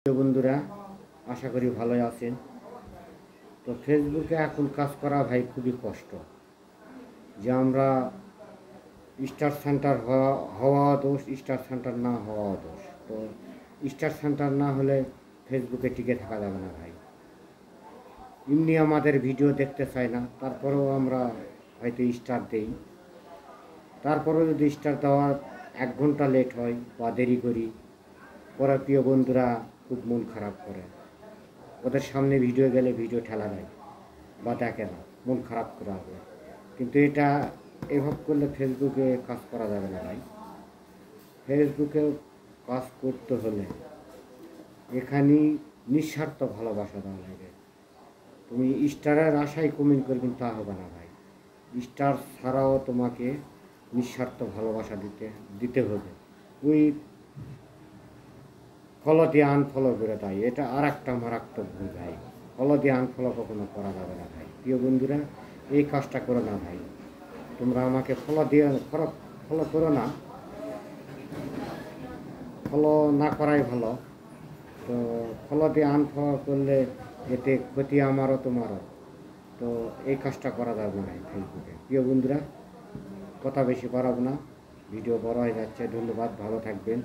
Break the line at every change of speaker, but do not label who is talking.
প্রিয় বন্ধুরা, আশা করি ভালোই আছেন। তো ফেসবুকে এখন কাজ করা ভাই খুবই কষ্ট। যে আমরা স্টার সেন্টার হওয়া দোষ, স্টার সেন্টার না হওয়া দোষ। তো স্টার সেন্টার না হলে ফেসবুকে টিকে থাকা যাবে না ভাই। এমনি আমাদের ভিডিও দেখতে চায় না, তারপরেও আমরা হয়তো স্টার দেই। তারপরেও যদি স্টার দেওয়ার 1 ঘন্টা লেট হয় বা দেরি করি, পরে প্রিয় বন্ধুরা খুব মন খারাপ করে। ওদের সামনে ভিডিও গেলে ভিডিও ঠেলা দেয় বা দেখে না, মন খারাপ করে হবে। কিন্তু এটা এভাবে করলে ফেসবুকে কাজ করা যাবে না ভাই। ফেসবুকে কাজ করতে হলে এখানেই নিঃস্বার্থ ভালোবাসা দেওয়া লাগে। তুমি স্টারের আশায় কমেন্ট করবে তা হবে না ভাই। স্টার ছাড়াও তোমাকে নিঃস্বার্থ ভালোবাসা দিতে হবে। ওই ফলো দিয়ে আনফলো করে দেয়, এটা আর একটা মারাত্মক ভুল ভাই। ফলো দিয়ে আনফলো কখনো করা যাবে না ভাই। প্রিয় বন্ধুরা, এই কাজটা করো না ভাই। তোমরা আমাকে ফলো করো না, ফলো না করাই ভালো। তো ফলো দিয়ে আনফলো করলে এতে ক্ষতি আমারও তোমারও। তো এই কাজটা করা যাবে না ফেসবুকে। প্রিয় বন্ধুরা, কথা বেশি বাড়াবো না, ভিডিও বড় হয়ে যাচ্ছে। ধন্যবাদ, ভালো থাকবেন।